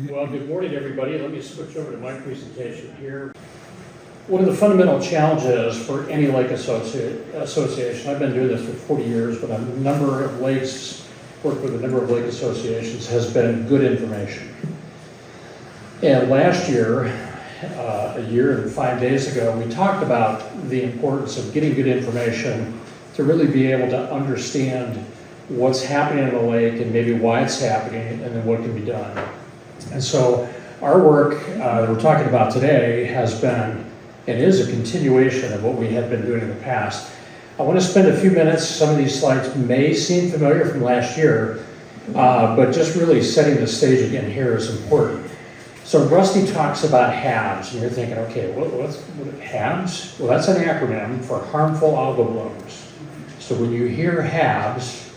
Well, good morning, everybody. Let me switch over to my presentation here. One of the fundamental challenges for any lake association, I've been doing this for 40 years, but a number of lakes, worked with a number of lake associations, has been good information. And last year, a year and 5 days ago, we talked about the importance of getting good information to really be able to understand what's happening in the lake and maybe why it's happening and then what can be done. And so our work that we're talking about today has been and is a continuation of what we have been doing in the past. I want to spend a few minutes, some of these slides may seem familiar from last year, but just really setting the stage again here is important. So Rusty talks about HABs, and you're thinking, okay, what HABs? Well, that's an acronym for harmful algal blooms. So when you hear HABs,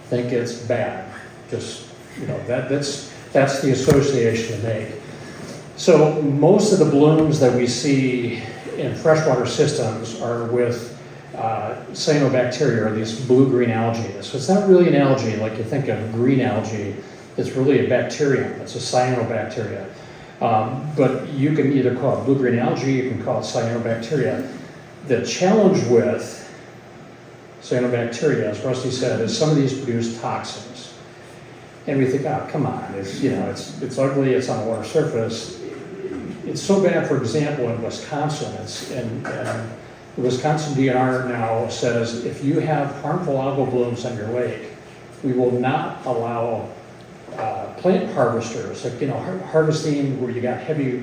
think it's bad. Just, you know, that's the association to make. So most of the blooms that we see in freshwater systems are with cyanobacteria, or these blue-green algae. So it's not really an algae like you think of green algae. It's really a bacterium. It's a cyanobacteria. But you can either call it blue-green algae, you can call it cyanobacteria. The challenge with cyanobacteria, as Rusty said, is some of these produce toxins. And we think, oh, come on, it's ugly, it's on the water surface. It's so bad, for example, in Wisconsin, and the Wisconsin DNR now says if you have harmful algal blooms on your lake, we will not allow plant harvesters, like, harvesting where you got heavy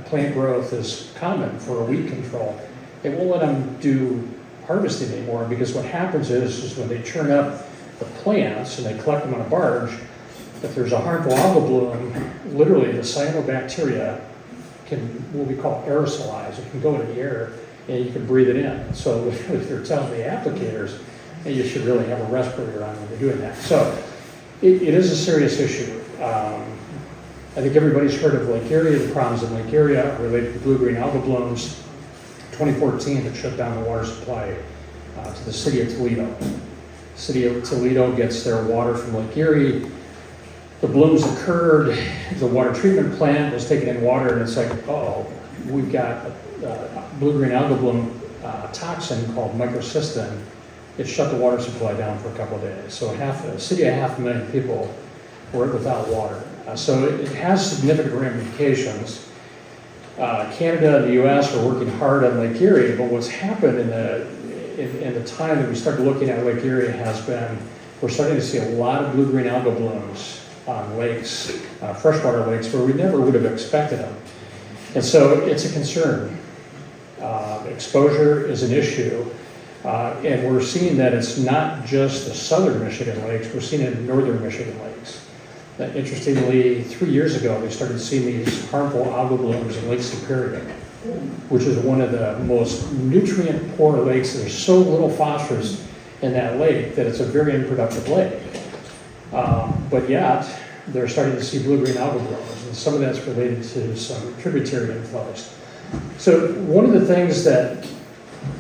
plant growth is common for weed control. They won't let them do harvesting anymore, because what happens is when they churn up the plants and they collect them on a barge, if there's a harmful algal bloom, literally the cyanobacteria can, what we call aerosolize. It can go into the air and you can breathe it in. So if you're telling the applicators, you should really have a respirator on when you're doing that. So it is a serious issue. I think everybody's heard of Lake Erie. The problems in Lake Erie are related to blue-green algal blooms. 2014, it shut down the water supply to the city of Toledo. The city of Toledo gets their water from Lake Erie. The blooms occurred, the water treatment plant was taking in water, and it's like, oh, we've got a blue-green algal bloom toxin called microcystin. It shut the water supply down for a couple of days. So a city of 500,000 people were without water. So it has significant ramifications. Canada and the US are working hard on Lake Erie, but what's happened in the time that we started looking at Lake Erie has been, we're starting to see a lot of blue-green algal blooms on lakes, freshwater lakes, where we never would have expected them. And so it's a concern. Exposure is an issue. And we're seeing that it's not just the southern Michigan lakes, we're seeing it in northern Michigan lakes. Interestingly, 3 years ago, we started seeing these harmful algal blooms in Lake Superior, which is one of the most nutrient-poor lakes. There's so little phosphorus in that lake that it's a very unproductive lake. But yet, they're starting to see blue-green algal blooms, and some of that's related to some tributary inflows. So one of the things that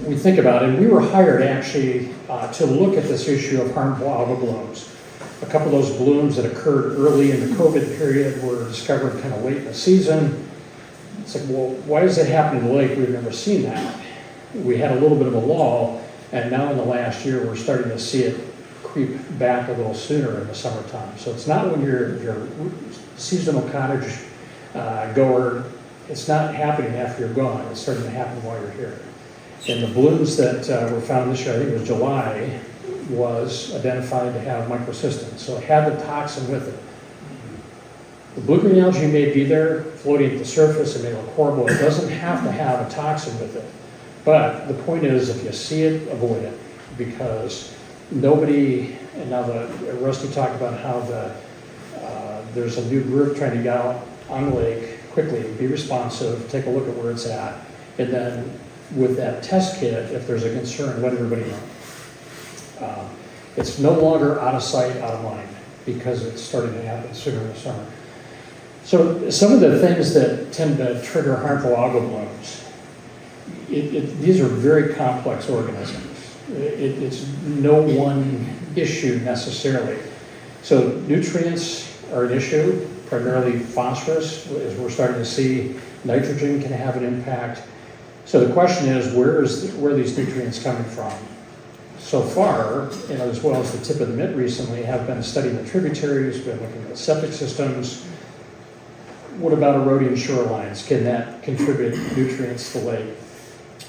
we think about, and we were hired actually to look at this issue of harmful algal blooms. A couple of those blooms that occurred early in the COVID period were discovered kind of late in the season. It's like, well, why does it happen in the lake? We've never seen that. We had a little bit of a lull, and now in the last year, we're starting to see it creep back a little sooner in the summertime. So it's not when you're seasonal cottage goer, it's not happening after you're gone. It's starting to happen while you're here. And the blooms that were found this year, I think it was July, was identified to have microcystin. So it had the toxin with it. The blue-green algae may be there, floating at the surface, it may look horrible. It doesn't have to have a toxin with it. But the point is, if you see it, avoid it. Because nobody, and now Rusty talked about how there's a new group trying to get out on the lake quickly, be responsive, take a look at where it's at, and then with that test kit, if there's a concern, let everybody know. It's no longer out of sight, out of mind, because it's starting to happen sooner in the summer. So some of the things that tend to trigger harmful algal blooms, these are very complex organisms. It's no one issue necessarily. So nutrients are an issue. primarily phosphorus, as we're starting to see. Nitrogen can have an impact. So the question is, where are these nutrients coming from? So far, as well as the tip of the mitt recently, have been studying the tributaries, been looking at septic systems. What about eroding shorelines? Can that contribute nutrients to the lake?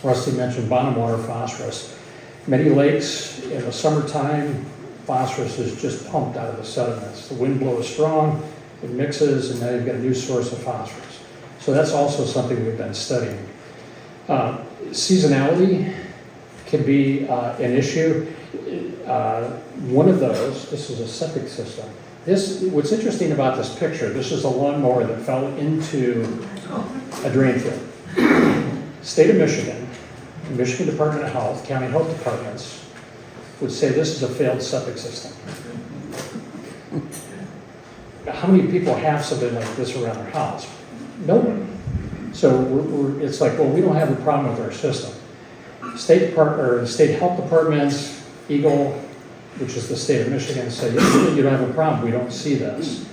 Rusty mentioned bottom water phosphorus. Many lakes in the summertime, phosphorus is just pumped out of the sediments. The wind blows strong, it mixes, and now you've got a new source of phosphorus. So that's also something we've been studying. Seasonality can be an issue. One of those, this is a septic system. What's interesting about this picture, this is a lawnmower that fell into a drain field. State of Michigan, Michigan Department of Health, county health departments would say this is a failed septic system. How many people have something like this around their house? No one. So it's like, well, we don't have a problem with our system. State health departments, Eagle, which is the state of Michigan, say, you don't have a problem, we don't see this.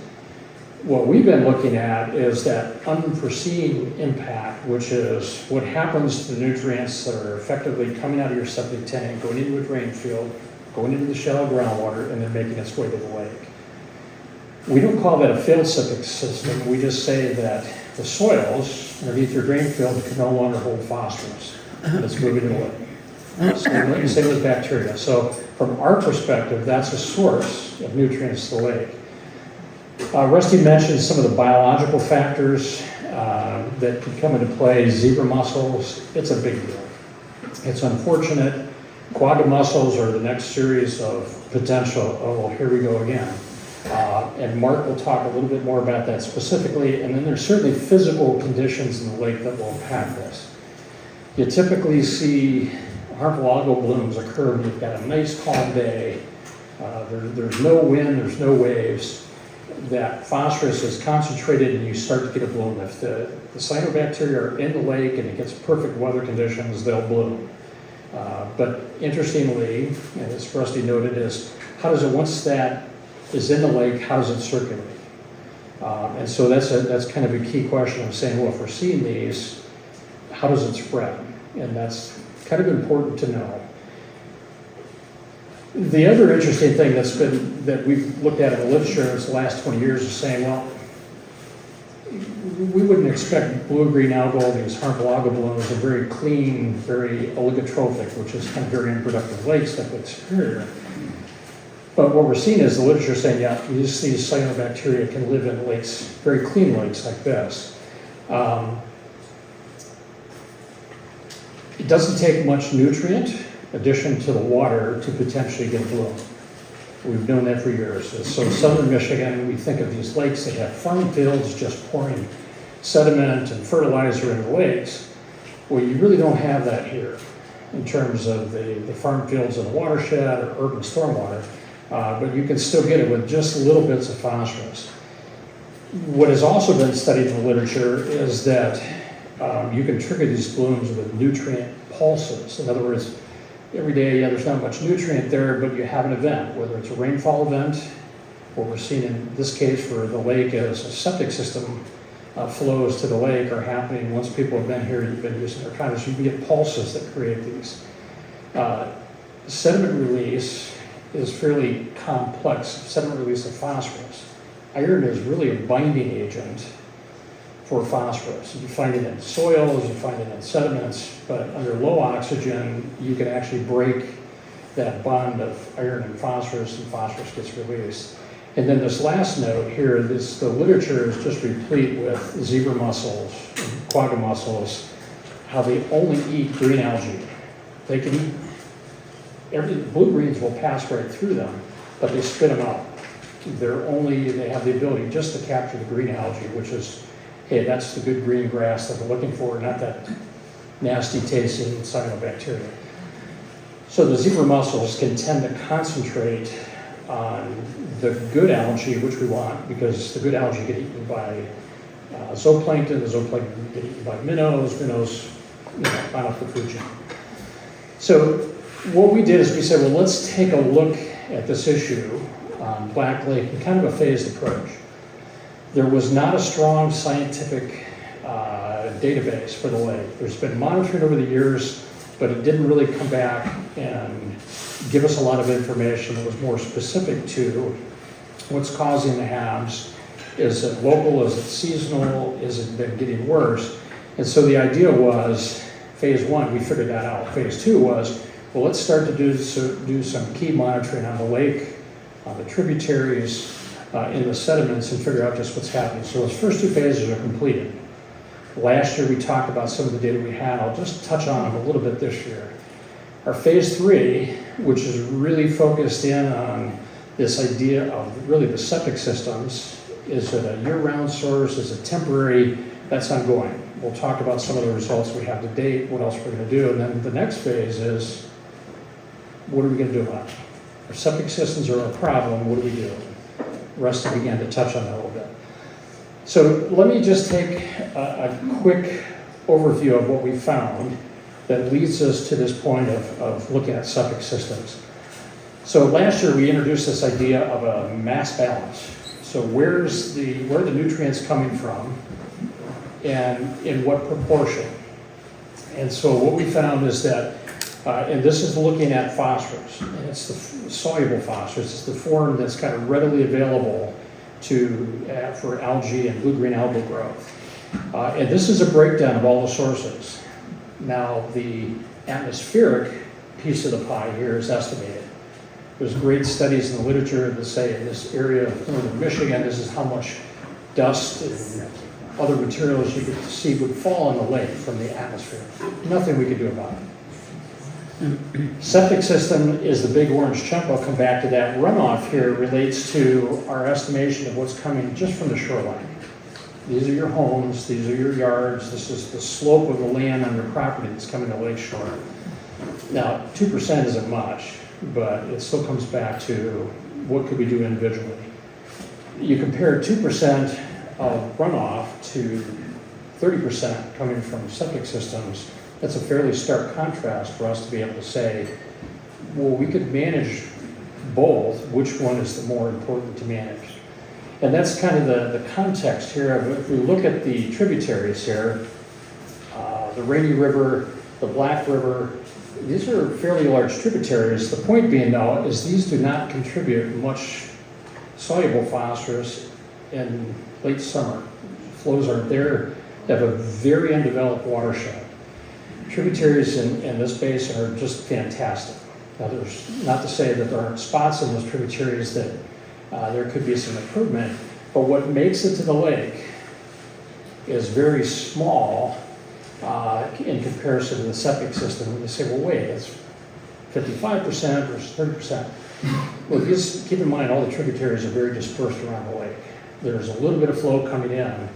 What we've been looking at is that unforeseen impact, which is what happens to the nutrients that are effectively coming out of your septic tank, going into a drain field, going into the shallow groundwater, and then making its way to the lake. We don't call that a failed septic system, we just say that the soils underneath your drain field can no longer hold phosphorus. It's moving to the lake. Same with bacteria. So from our perspective, that's a source of nutrients to the lake. Rusty mentioned some of the biological factors that could come into play. Zebra mussels, it's a big deal. It's unfortunate. Quagga mussels are the next series of potential, oh, well, here we go again. And Mark will talk a little bit more about that specifically. And then there's certainly physical conditions in the lake that will impact this. You typically see harmful algal blooms occur when you've got a nice calm day. There's no wind, there's no waves. That phosphorus is concentrated and you start to get a bloom. If the cyanobacteria are in the lake and it gets perfect weather conditions, they'll bloom. But interestingly, and as Rusty noted, is how does it, once that is in the lake, how does it circulate? And so that's kind of a key question of saying, well, if we're seeing these, how does it spread? And that's kind of important to know. The other interesting thing that we've looked at in the literature in the last 20 years is saying, well, we wouldn't expect blue-green algal, these harmful algal blooms, are very clean, very oligotrophic, which is kind of very unproductive lakes that look superior. But what we're seeing is the literature saying, yeah, these cyanobacteria can live in lakes, very clean lakes like this. It doesn't take much nutrient addition to the water to potentially get a bloom. We've known that for years. So southern Michigan, we think of these lakes that have farm fields just pouring sediment and fertilizer in the lakes. Well, you really don't have that here in terms of the farm fields in the watershed or urban stormwater, but you can still get it with just little bits of phosphorus. What has also been studied in the literature is that you can trigger these blooms with nutrient pulses. In other words, every day, yeah, there's not much nutrient there, but you have an event, whether it's a rainfall event, what we're seeing in this case for the lake as a septic system flows to the lake are happening once people have been here, you've been using their condos, you can get pulses that create these. Sediment release is fairly complex, sediment release of phosphorus. Iron is really a binding agent for phosphorus. You find it in soils, you find it in sediments, but under low oxygen, you can actually break that bond of iron and phosphorus gets released. And then this last note here, the literature is just replete with zebra mussels and quagga mussels, how they only eat green algae. They can eat, blue-greens will pass right through them, but they spit them out. They have the ability just to capture the green algae, which is, hey, that's the good green grass that we're looking for, not that nasty tasting cyanobacteria. So the zebra mussels can tend to concentrate on the good algae, which we want, because the good algae get eaten by zooplankton, the zooplankton get eaten by minnows, on up the food chain. So what we did is we said, well, let's take a look at this issue on Black Lake in kind of a phased approach. there was not a strong scientific database for the lake. There's been monitoring over the years, but it didn't really come back and give us a lot of information that was more specific to what's causing the HABs. Is it local? Is it seasonal? Is it been getting worse? And so the idea was, phase one, we figured that out. Phase two was, well, let's start to do some key monitoring on the lake, on the tributaries, in the sediments, and figure out just what's happening. So those first two phases are completed. Last year we talked about some of the data we had. I'll just touch on them a little bit this year. Our phase three, which is really focused in on this idea of really the septic systems. Is it a year-round source? Is it temporary? That's ongoing. We'll talk about some of the results we have to date, what else we're going to do, and then the next phase is, what are we going to do about it? Our septic systems are a problem, what do we do? Rusty began to touch on that a little bit. So let me just take a quick overview of what we found that leads us to this point of looking at septic systems. So last year we introduced this idea of a mass balance. So where are the nutrients coming from and in what proportion? And so what we found is that, and this is looking at phosphorus, and it's the soluble phosphorus, it's the form that's kind of readily available for algae and blue-green algal growth. And this is a breakdown of all the sources. Now the atmospheric piece of the pie here is estimated. There's great studies in the literature that say in this area of northern Michigan, this is how much dust and other materials you could see would fall in the lake from the atmosphere. Nothing we could do about it. Septic system is the big orange chunk. I'll come back to that. Runoff here relates to our estimation of what's coming just from the shoreline. These are your homes, these are your yards, this is the slope of the land on your property that's coming to lake shore. Now, 2% isn't much, but it still comes back to what could we do individually. You compare 2% of runoff to 30% coming from septic systems, that's a fairly stark contrast for us to be able to say, well, we could manage both, which one is the more important to manage? And that's kind of the context here. If we look at the tributaries here, the Rainy River, the Black River, these are fairly large tributaries. The point being, though, is these do not contribute much soluble phosphorus in late summer. Flows aren't there. They have a very undeveloped watershed. Tributaries in this basin are just fantastic. Now, there's not to say that there aren't spots in those tributaries that there could be some improvement, but what makes it to the lake is very small in comparison to the septic system. When you say, well, wait, it's 55% versus 30%. Well, just keep in mind all the tributaries are very dispersed around the lake. There's a little bit of flow coming in,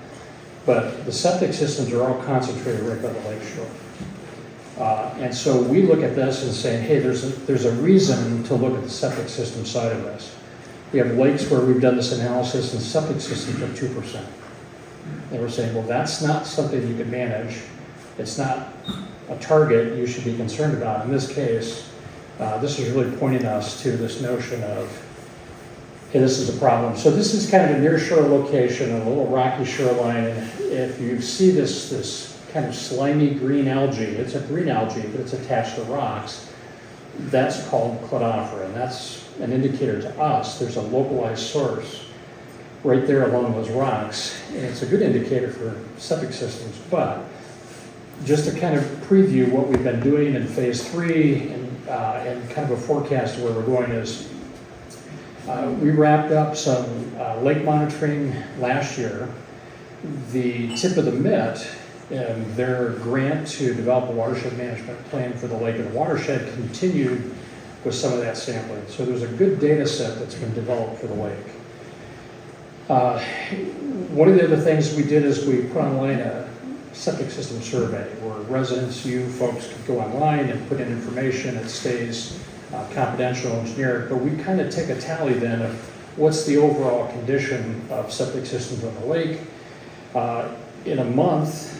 but the septic systems are all concentrated right by the lake shore. And so we look at this and say, hey, there's a reason to look at the septic system side of this. We have lakes where we've done this analysis and septic systems are 2%. And we're saying, well, that's not something you can manage. It's not a target you should be concerned about. In this case, this is really pointing us to this notion of, hey, this is a problem. So this is kind of a near shore location, a little rocky shoreline. And if you see this kind of slimy green algae, it's a green algae, but it's attached to rocks, that's called cladophora, and that's an indicator to us there's a localized source right there along those rocks, and it's a good indicator for septic systems. But just to kind of preview what we've been doing in phase 3 and kind of a forecast of where we're going is, we wrapped up some lake monitoring last year. The tip of the mitt in their grant to develop a watershed management plan for the lake and the watershed continued with some of that sampling. So there's a good data set that's been developed for the lake. One of the other things we did is we put online a septic system survey where residents, you folks, could go online and put in information. It stays confidential and generic, but we kind of take a tally then of what's the overall condition of septic systems on the lake. In a month,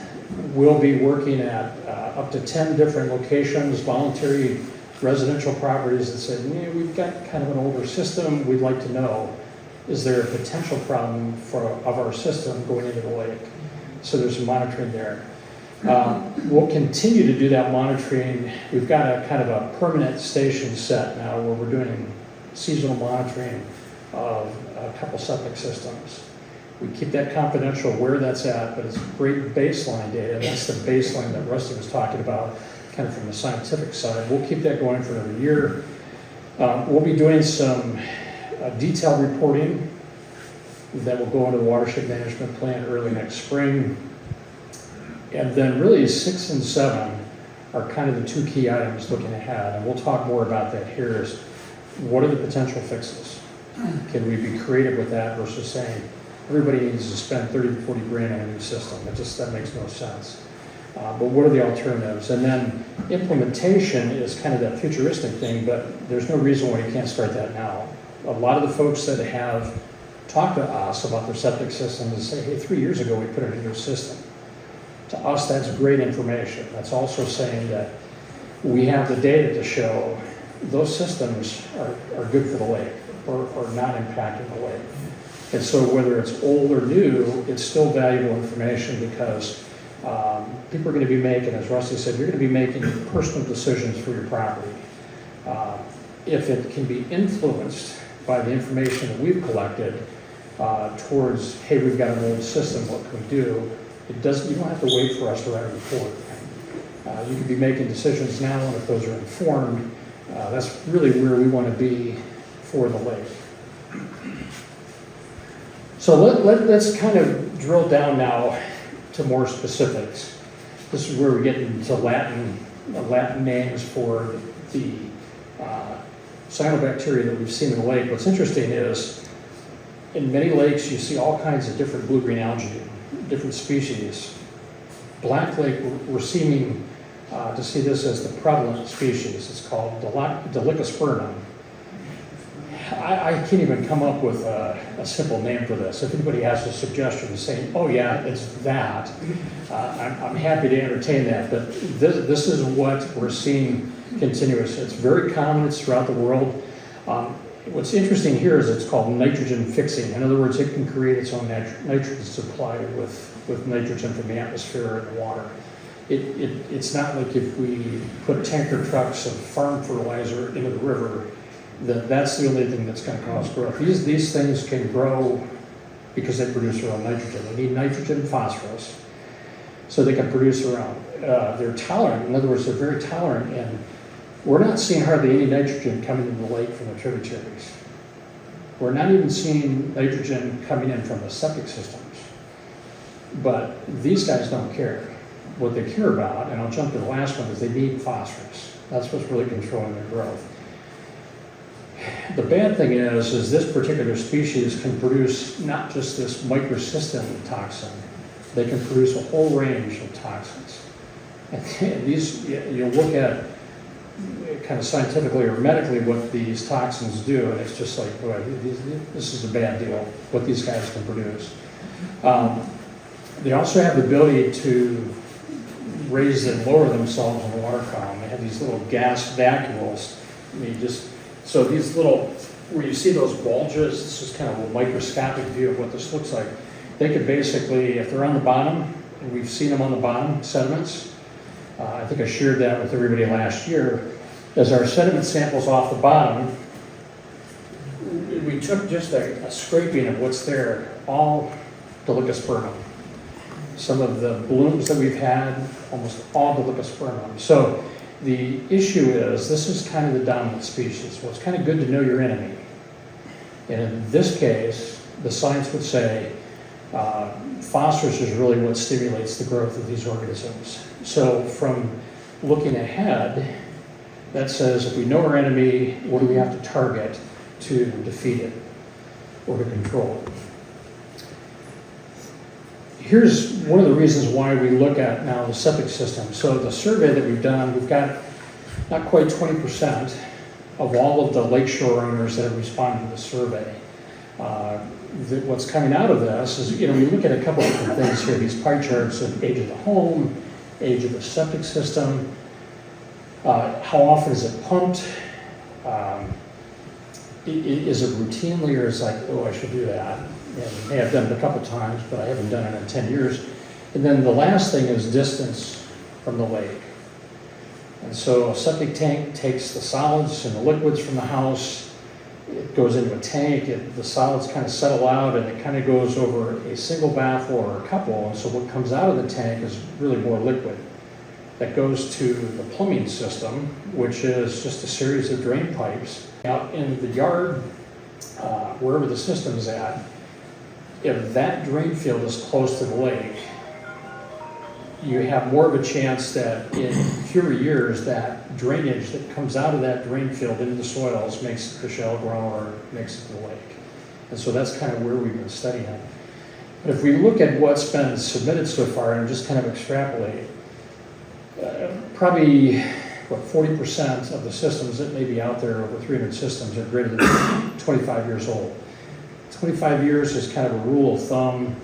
we'll be working at up to 10 different locations, voluntary residential properties that said, yeah, we've got kind of an older system, we'd like to know is there a potential problem of our system going into the lake? So there's some monitoring there. We'll continue to do that monitoring. We've got a kind of a permanent station set now where we're doing seasonal monitoring of a couple septic systems. We keep that confidential where that's at, but it's great baseline data. That's the baseline that Rusty was talking about, kind of from the scientific side. We'll keep that going for another year. We'll be doing some detailed reporting that will go into the watershed management plan early next spring. And then really 6 and 7 are kind of the two key items looking ahead. And we'll talk more about that here is what are the potential fixes? Can we be creative with that versus saying everybody needs to spend 30 to 40 grand on a new system? That makes no sense. But what are the alternatives? And then implementation is kind of that futuristic thing, but there's no reason why you can't start that now. A lot of the folks that have talked to us about their septic systems say, hey, 3 years ago we put in a new system. To us, that's great information. That's also saying that we have the data to show those systems are good for the lake or not impacting the lake. And so whether it's old or new, it's still valuable information because people are going to be making, as Rusty said, you're going to be making personal decisions for your property. If it can be influenced by the information that we've collected towards, hey, we've got an old system, what can we do? You don't have to wait for us to write a report. You can be making decisions now, and if those are informed, that's really where we want to be for the lake. So let's kind of drill down now to more specifics. This is where we get into Latin names for the cyanobacteria that we've seen in the lake. What's interesting is in many lakes you see all kinds of different blue-green algae, different species. Black Lake, we're seeming to see this as the prevalent species. It's called Dolichospermum. I can't even come up with a simple name for this. If anybody has a suggestion saying, oh yeah, it's that, I'm happy to entertain that, but this is what we're seeing continuous. It's very common, it's throughout the world. What's interesting here is it's called nitrogen fixing. In other words, it can create its own nitrogen supply with nitrogen from the atmosphere and the water. It's not like if we put tanker trucks of farm fertilizer into the river, that's the only thing that's going to cause growth. These things can grow because they produce their own nitrogen. They need nitrogen and phosphorus, so they can produce their own. They're tolerant. In other words, they're very tolerant, and we're not seeing hardly any nitrogen coming into the lake from the tributaries. We're not even seeing nitrogen coming in from the septic systems. But these guys don't care. What they care about, and I'll jump to the last one, is they need phosphorus. That's what's really controlling their growth. The bad thing is this particular species can produce not just this microcystin toxin, they can produce a whole range of toxins. And these, you'll look at kind of scientifically or medically what these toxins do, and it's just like, boy, this is a bad deal, what these guys can produce. They also have the ability to raise and lower themselves in the water column. They have these little gas vacuoles. So these little, where you see those bulges, this is kind of a microscopic view of what this looks like. They could basically, if they're on the bottom, and we've seen them on the bottom, sediments, I think I shared that with everybody last year, as our sediment samples off the bottom, we took just a scraping of what's there, all Dolichospermum. Some of the blooms that we've had, almost all Dolichospermum. So the issue is, this is kind of the dominant species. Well, it's kind of good to know your enemy. And in this case, the science would say phosphorus is really what stimulates the growth of these organisms. So from looking ahead, that says if we know our enemy, what do we have to target to defeat it or to control it? Here's one of the reasons why we look at now the septic system. So the survey that we've done, we've got not quite 20% of all of the lakeshore owners that have responded to the survey. What's coming out of this is, we look at a couple of different things here, these pie charts of age of the home, age of the septic system, how often is it pumped, is it routinely, or is like, oh, I should do that? And hey, I've done it a couple times, but I haven't done it in 10 years. And then the last thing is distance from the lake. And so a septic tank takes the solids and the liquids from the house, it goes into a tank, the solids kind of settle out, and it kind of goes over a single baffle or a couple, and so what comes out of the tank is really more liquid. That goes to the plumbing system, which is just a series of drain pipes. Out in the yard, wherever the system is at, if that drain field is close to the lake, you have more of a chance that in fewer years that drainage that comes out of that drain field into the soils makes it to shallow ground or makes it to the lake. And so that's kind of where we've been studying it. But if we look at what's been submitted so far and just kind of extrapolate, probably, 40% of the systems that may be out there, over 300 systems, are greater than 25 years old. 25 years is kind of a rule of thumb.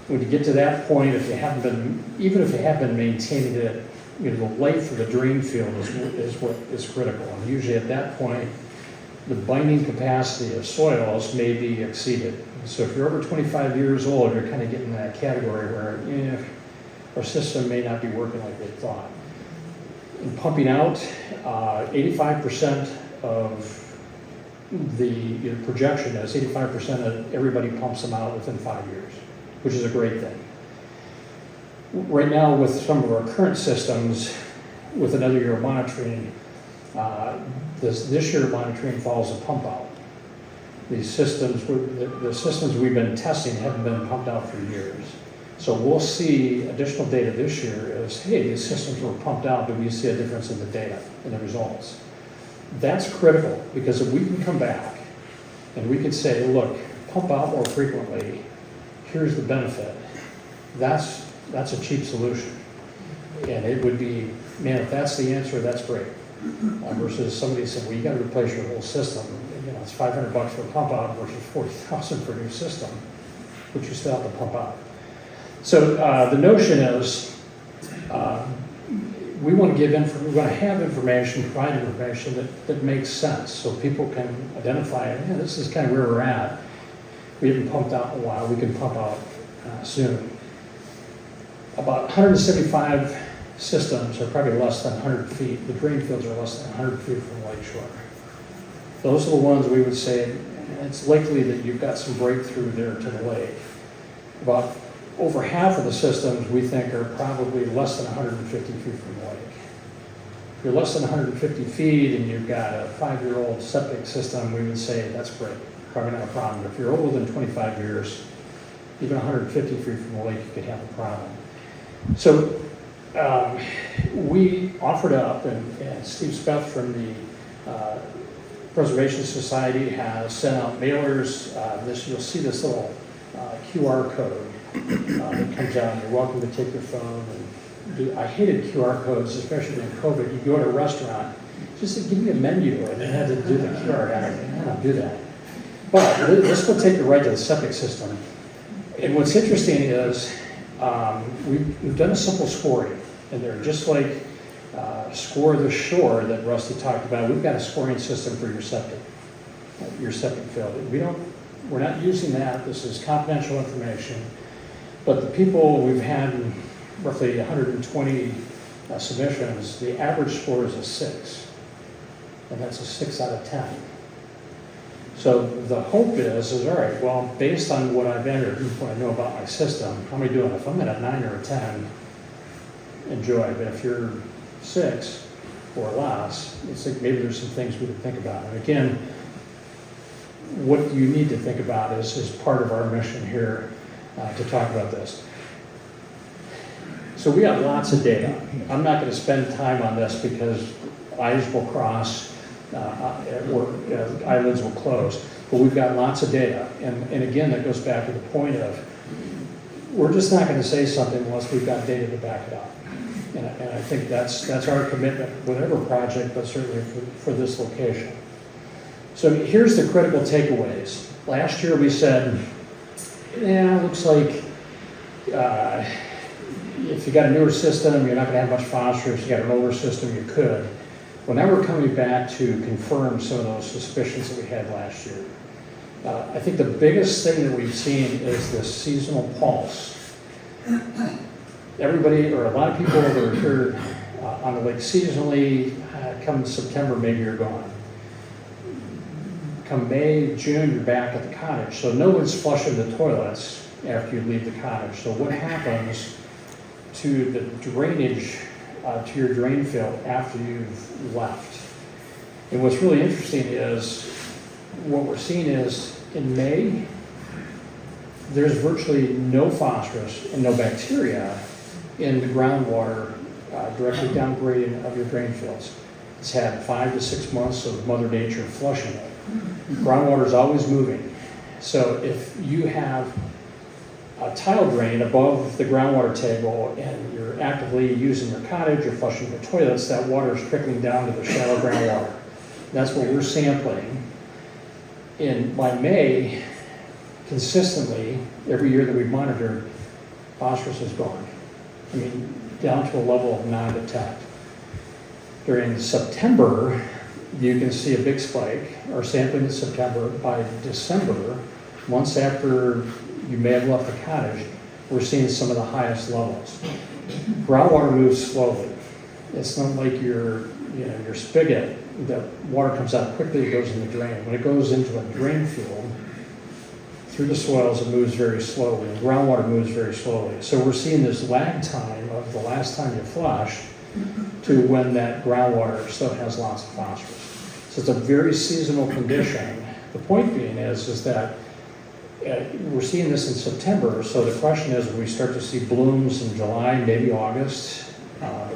When you get to that point, if you haven't been, even if you have been maintaining it, the life of the drain field is what is critical. And usually at that point, the binding capacity of soils may be exceeded. So if you're over 25 years old, you're kind of getting in that category where our system may not be working like they thought. In pumping out, 85% of the projection is 85% of everybody pumps them out within 5 years, which is a great thing. Right now, with some of our current systems, with another year of monitoring, this year of monitoring follows a pump out. The systems we've been testing haven't been pumped out for years. So we'll see additional data this year as, hey, these systems were pumped out, do we see a difference in the data, in the results? That's critical, because if we can come back and we could say, look, pump out more frequently, here's the benefit, that's a cheap solution. And it would be, man, if that's the answer, that's great. Versus somebody saying, well, you got to replace your whole system. It's $500 for a pump out versus $40,000 for a new system, but you still have to pump out. So the notion is, we want to have information, provide information that makes sense, so people can identify, yeah, this is kind of where we're at. We haven't pumped out in a while, we can pump out soon. About 175 systems are probably less than 100 feet. The drain fields are less than 100 feet from the lake shore. Those are the ones we would say, it's likely that you've got some breakthrough there to the lake. About over half of the systems we think are probably less than 150 feet from the lake. If you're less than 150 feet and you've got a 5-year-old septic system, we would say that's great, probably not a problem. If you're older than 25 years, even 150 feet from the lake, you could have a problem. So we offered up, and Steve Speth from the Preservation Society has sent out mailers. You'll see this little QR code that comes out, and you're welcome to take your phone and do. I hated QR codes, especially in COVID. You go to a restaurant, just to give me a menu, and then have to do the QR. I don't do that. But this will take you right to the septic system. And what's interesting is we've done a simple scoring, and they're just like Score the Shore that Rusty talked about. We've got a scoring system for your septic field. We're not using that. This is confidential information. But the people, we've had roughly 120 submissions. The average score is a 6, and that's a 6 out of 10. So the hope is all right, well, based on what I've entered, what I know about my system, how am I doing? If I'm at a 9 or a 10, enjoy. But if you're 6 or less, it's like maybe there's some things we can think about. And again, what you need to think about is part of our mission here to talk about this. So we have lots of data. I'm not going to spend time on this because eyes will cross or eyelids will close. But we've got lots of data. And again, that goes back to the point of we're just not going to say something unless we've got data to back it up. And I think that's our commitment, whatever project, but certainly for this location. So here's the critical takeaways. Last year we said, yeah, it looks like if you got a newer system, you're not going to have much phosphorus. If you got an older system, you could. Well, now we're coming back to confirm some of those suspicions that we had last year. I think the biggest thing that we've seen is this seasonal pulse. Everybody, or a lot of people that are here on the lake seasonally, come September, maybe you're gone. Come May, June, you're back at the cottage. So no one's flushing the toilets after you leave the cottage. So what happens to the drainage to your drain field after you've left? And what's really interesting is what we're seeing is in May, there's virtually no phosphorus and no bacteria in the groundwater directly downgrading of your drain fields. It's had 5 to 6 months of Mother Nature flushing it. Groundwater is always moving. So if you have a tile drain above the groundwater table and you're actively using your cottage or flushing your toilets, that water is trickling down to the shallow groundwater. That's what we're sampling. And by May, consistently, every year that we've monitored, phosphorus is gone. I mean, down to a level of non-detect. During September, you can see a big spike, or sampling in September. By December, months after you may have left the cottage, we're seeing some of the highest levels. Groundwater moves slowly. It's not like your spigot, the water comes out quickly, it goes in the drain. When it goes into a drain field, through the soils, it moves very slowly. And groundwater moves very slowly. So we're seeing this lag time of the last time you flushed to when that groundwater still has lots of phosphorus. So it's a very seasonal condition. The point being is that we're seeing this in September, so the question is, when we start to see blooms in July, maybe August,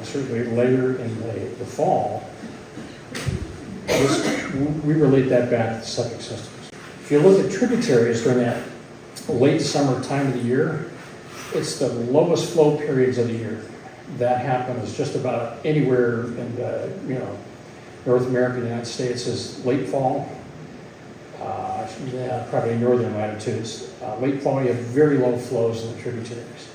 certainly later in the fall, we relate that back to the septic systems. If you look at tributaries during that late summer time of the year, it's the lowest flow periods of the year. That happens just about anywhere in the North America, United States, is late fall. Probably northern latitudes. Late fall, you have very low flows in the tributaries.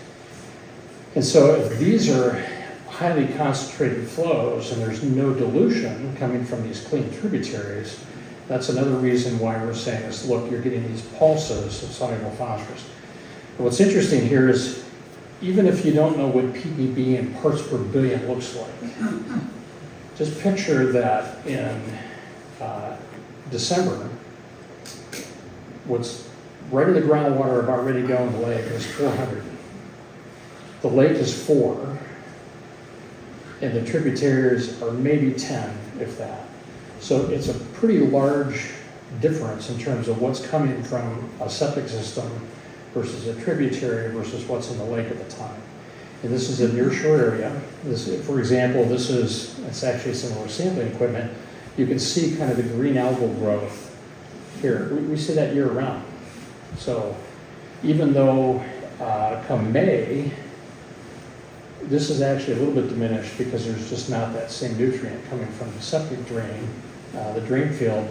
And so if these are highly concentrated flows and there's no dilution coming from these clean tributaries, that's another reason why we're saying is, look, you're getting these pulses of soluble phosphorus. And what's interesting here is, even if you don't know what ppb in parts per billion looks like, just picture that in December, what's right in the groundwater about ready to go in the lake is 400. The lake is 4, and the tributaries are maybe 10, if that. So it's a pretty large difference in terms of what's coming from a septic system versus a tributary versus what's in the lake at the time. And this is a nearshore area. This, for example, it's actually some of our sampling equipment. You can see kind of the green algal growth here. We see that year round. So even though come May, this is actually a little bit diminished because there's just not that same nutrient coming from the septic drain, the drain field.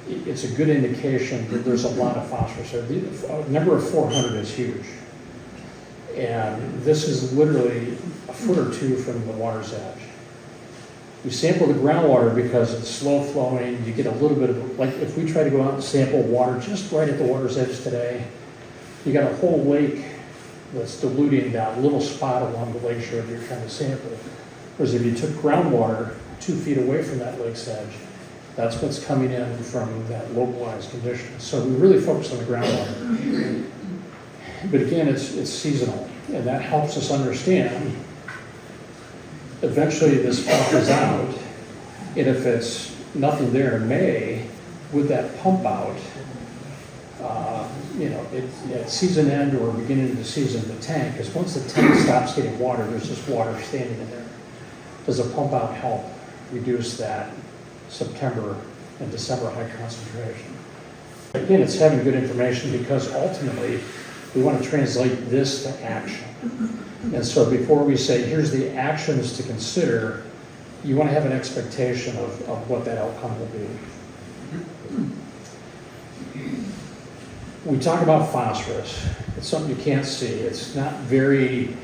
It's a good indication that there's a lot of phosphorus there. The number of 400 is huge. And this is literally a foot or two from the water's edge. We sample the groundwater because it's slow flowing. You get a little bit of, like if we try to go out and sample water just right at the water's edge today, you got a whole lake that's diluting that little spot along the lakeshore that you're trying to sample. Whereas if you took groundwater 2 feet away from that lake's edge, that's what's coming in from that localized condition. So we really focus on the groundwater. But again, it's seasonal, and that helps us understand eventually this filters out, and if it's nothing there in May, with that pump out, at season end or beginning of the season, the tank, because once the tank stops getting water, there's just water standing in there. Does a pump out help reduce that September and December high concentration? Again, it's having good information because ultimately we want to translate this to action. And so before we say, here's the actions to consider, you want to have an expectation of what that outcome will be. We talk about phosphorus. It's something you can't see. It's not very,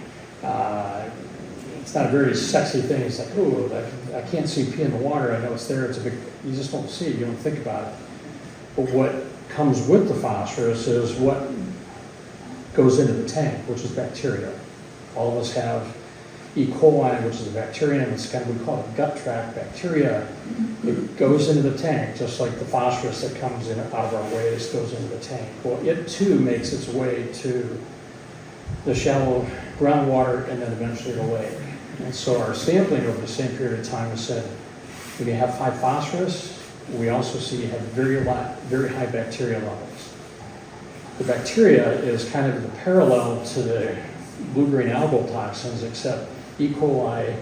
it's it's not a very sexy thing. It's like, oh, I can't see pee in the water. I know it's there. It's a big, you just don't see it. You don't think about it. But what comes with the phosphorus is what goes into the tank, which is bacteria. All of us have E. coli, which is a bacterium. It's kind of, we call it gut tract bacteria. It goes into the tank, just like the phosphorus that comes in out of our waste goes into the tank. Well, it too makes its way to the shallow groundwater and then eventually the lake. And so our sampling over the same period of time has said, when you have high phosphorus, we also see you have very high bacteria levels. The bacteria is kind of the parallel to the blue-green algal toxins, except E. coli,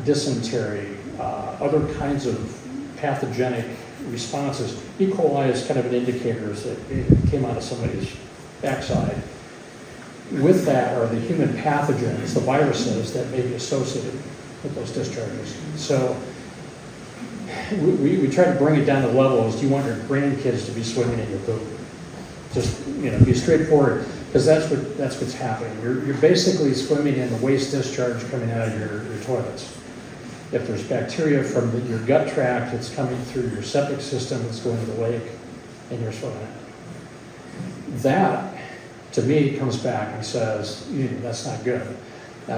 dysentery, other kinds of pathogenic responses. E. coli is kind of an indicator that it came out of somebody's backside. With that are the human pathogens, the viruses that may be associated with those discharges. So we try to bring it down to levels. Do you want your grandkids to be swimming in your poop? Just, be straightforward, because that's what's happening. You're basically swimming in the waste discharge coming out of your toilets. If there's bacteria from your gut tract, it's coming through your septic system, it's going to the lake, and you're swimming in it. That, to me, comes back and says, that's not good.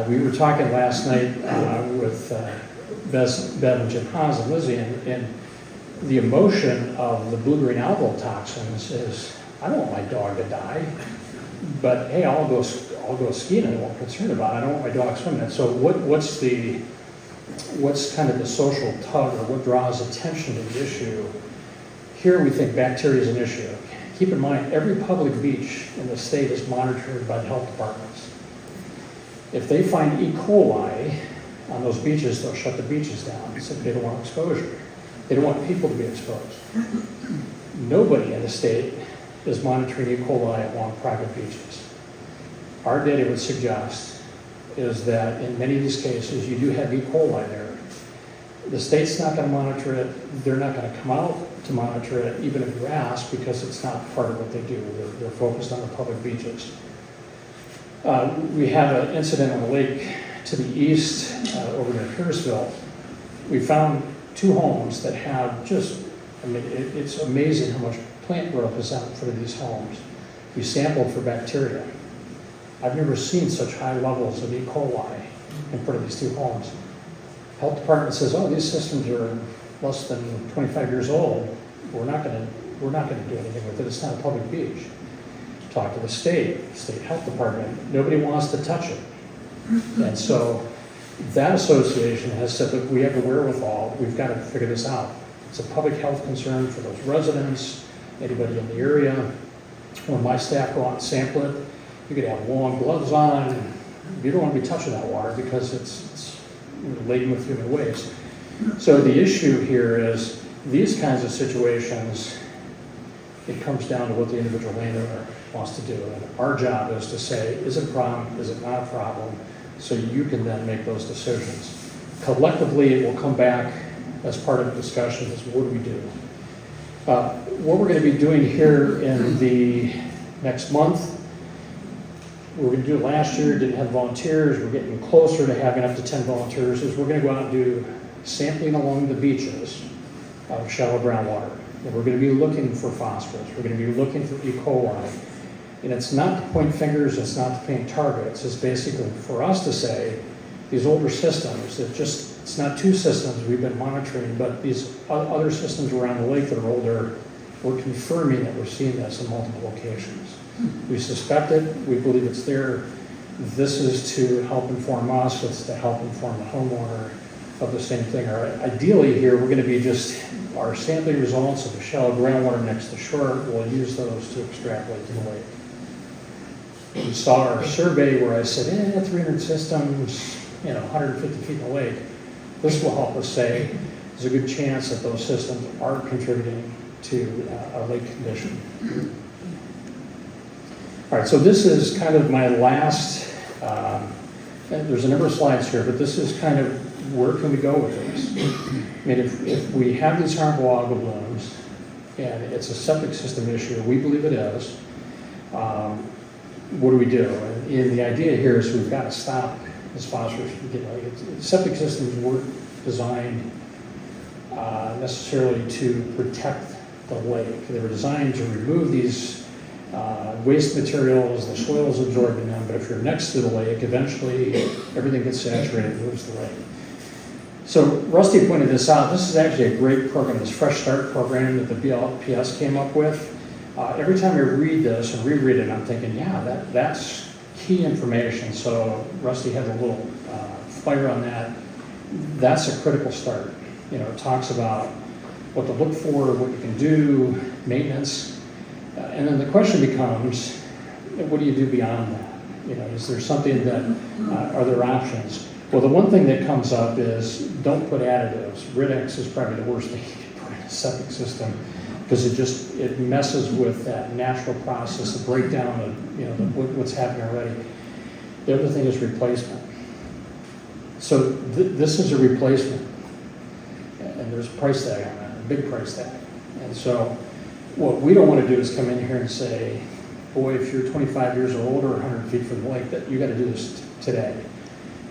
We were talking last night with Bev and Jim Haas and Lizzie, and the emotion of the blue-green algal toxins is, I don't want my dog to die, but hey, I'll go skiing and I won't be concerned about it. I don't want my dog swimming in it. So what's kind of the social tug, or what draws attention to the issue? Here we think bacteria is an issue. Keep in mind, every public beach in the state is monitored by the health departments. If they find E. coli on those beaches, they'll shut the beaches down. So they don't want exposure. They don't want people to be exposed. Nobody in the state is monitoring E. coli along private beaches. Our data would suggest is that in many of these cases, you do have E. coli there. The state's not going to monitor it. They're not going to come out to monitor it, even if you ask, because it's not part of what they do. They're focused on the public beaches. We have an incident on the lake to the east, over near Pierceville. We found 2 homes that have just, it's amazing how much plant growth is out in front of these homes. We sampled for bacteria. I've never seen such high levels of E. coli in front of these 2 homes. Health department says, oh, these systems are less than 25 years old. We're not going to do anything with it. It's not a public beach. Talk to the state health department. Nobody wants to touch it. And so that association has said that we have the wherewithal. We've got to figure this out. It's a public health concern for those residents, anybody in the area. When my staff go out and sample it, you could have long gloves on. You don't want to be touching that water because it's laden with human waste. So the issue here is these kinds of situations, it comes down to what the individual landowner wants to do. And our job is to say, is it a problem, is it not a problem, so you can then make those decisions. Collectively, it will come back as part of the discussion is what do we do? What we're going to be doing here in the next month, we were going to do it last year, didn't have volunteers, we're getting closer to having up to 10 volunteers, is we're going to go out and do sampling along the beaches of shallow groundwater. And we're going to be looking for phosphorus, we're going to be looking for E. coli. And it's not to point fingers, it's not to paint targets, it's basically for us to say, these older systems, it's not 2 systems we've been monitoring, but these other systems around the lake that are older, we're confirming that we're seeing this in multiple locations. We suspect it, we believe it's there. This is to help inform us, it's to help inform the homeowner of the same thing. Ideally here, we're going to be just our sampling results of the shallow groundwater next to shore, we'll use those to extrapolate to the lake. We saw our survey where I said, 300 systems, 150 feet in the lake. This will help us say there's a good chance that those systems are contributing to a lake condition. All right, so this is kind of my last, there's a number of slides here, but this is kind of where can we go with this? If we have these harmful algal blooms and it's a septic system issue, we believe it is, what do we do? And the idea here is we've got to stop this phosphorus. Septic systems weren't designed necessarily to protect the lake. They were designed to remove these waste materials, the soils absorbed in them, but if you're next to the lake, eventually everything gets saturated and moves the lake. So Rusty pointed this out. This is actually a great program, this Fresh Start program that the BLPS came up with. Every time I read this and reread it, I'm thinking, yeah, that's key information. So Rusty had a little flyer on that. That's a critical start. It talks about what to look for, what you can do, maintenance. And then the question becomes, what do you do beyond that? Is there something that, are there options? Well, the one thing that comes up is don't put additives. Rid-X is probably the worst thing you can put in a septic system because it messes with that natural process, the breakdown of what's happening already. The other thing is replacement. So this is a replacement, and there's a price tag on that, a big price tag. And so what we don't want to do is come in here and say, boy, if you're 25 years old or 100 feet from the lake, that you got to do this today.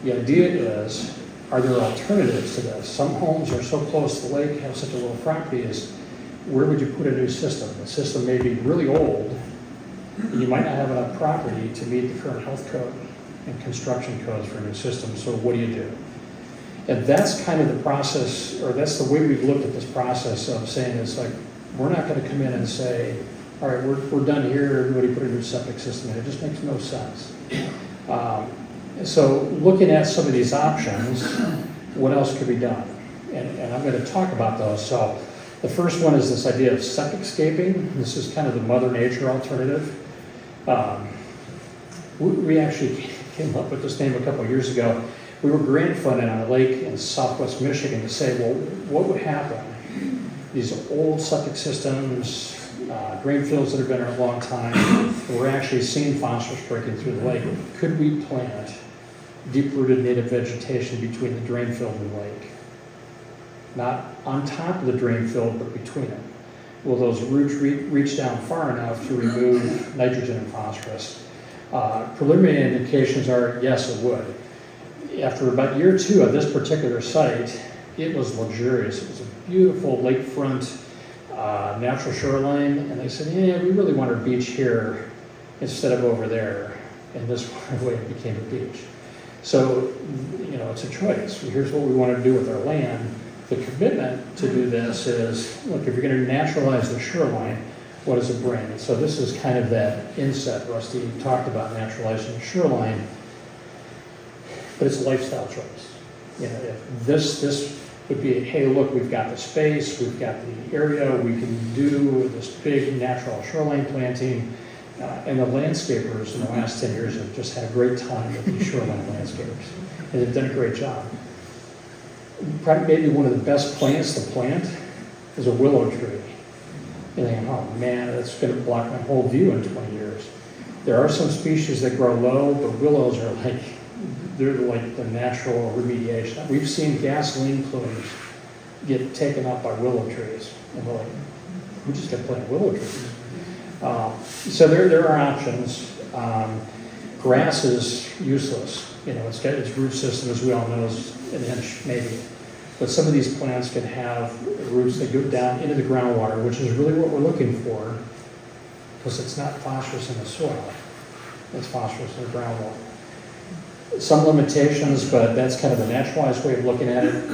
The idea is, are there alternatives to this? Some homes are so close to the lake, have such a little property, is where would you put a new system? The system may be really old, and you might not have enough property to meet the current health code and construction codes for a new system, so what do you do? And that's kind of the process, or that's the way we've looked at this process of saying it's like, we're not going to come in and say, all right, we're done here, everybody put a new septic system in. It just makes no sense. So looking at some of these options, what else could be done? And I'm going to talk about those. So the first one is this idea of septic-scaping. This is kind of the Mother Nature alternative. We actually came up with this name a couple of years ago. We were grant funded on a lake in southwest Michigan to say, well, what would happen? These old septic systems, drain fields that have been there a long time, we're actually seeing phosphorus breaking through the lake. Could we plant deep-rooted native vegetation between the drain field and the lake? Not on top of the drain field, but between them. Will those roots reach down far enough to remove nitrogen and phosphorus? Preliminary indications are, yes, it would. After about year 2 of this particular site, it was luxurious. It was a beautiful lakefront, natural shoreline, and they said, yeah, we really want our beach here instead of over there. And this way it became a beach. So, it's a choice. Here's what we want to do with our land. The commitment to do this is, look, if you're going to naturalize the shoreline, what does it bring? And so this is kind of that inset. Rusty talked about naturalizing the shoreline, but it's a lifestyle choice. If this would be, hey, look, we've got the space, we've got the area, we can do this big natural shoreline planting, and the landscapers in the last 10 years have just had a great time with these shoreline landscapers, and they've done a great job. Probably maybe one of the best plants to plant is a willow tree. You're thinking, oh man, that's going to block my whole view in 20 years. There are some species that grow low, but willows are they're like the natural remediation. We've seen gasoline plumes get taken up by willow trees, and we're like, we just got to plant willow trees. So there are options. Grass is useless. It's got its root system, as we all know, is an inch maybe. But some of these plants can have roots that go down into the groundwater, which is really what we're looking for, because it's not phosphorus in the soil, it's phosphorus in the groundwater. Some limitations, but that's kind of a naturalized way of looking at it.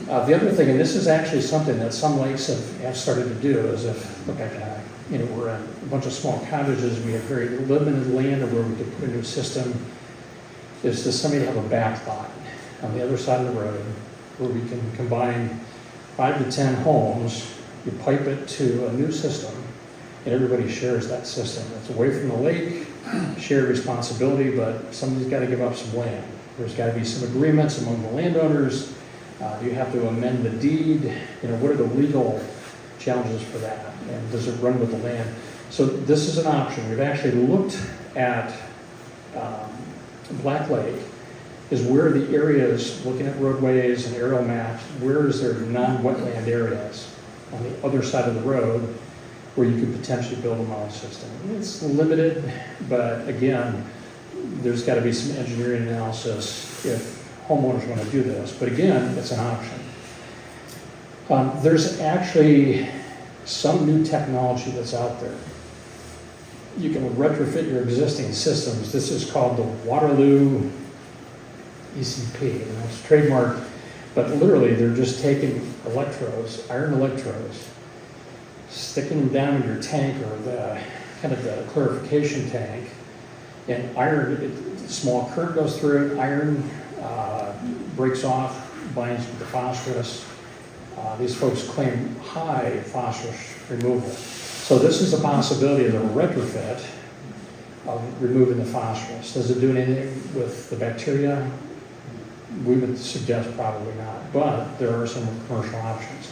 The other thing, and this is actually something that some lakes have started to do, is if, look, we're in a bunch of small cottages, we have very limited land where we could put a new system, is to somebody have a back lot on the other side of the road where we can combine 5 to 10 homes, you pipe it to a new system, and everybody shares that system. It's away from the lake, shared responsibility, but somebody's got to give up some land. There's got to be some agreements among the landowners. Do you have to amend the deed? What are the legal challenges for that? And does it run with the land? So this is an option. We've actually looked at Black Lake, is where the areas, looking at roadways and aerial maps, where is there non-wetland areas on the other side of the road where you could potentially build a model system. It's limited, but again, there's got to be some engineering analysis if homeowners want to do this, but again, it's an option. There's actually some new technology that's out there. You can retrofit your existing systems. This is called the Waterloo ECP, it's trademarked, but literally they're just taking electrodes, iron electrodes, sticking them down in your tank or the kind of the clarification tank, and iron, small current goes through it, iron breaks off, binds with the phosphorus. These folks claim high phosphorus removal. So this is a possibility of a retrofit of removing the phosphorus. Does it do anything with the bacteria? We would suggest probably not, but there are some commercial options.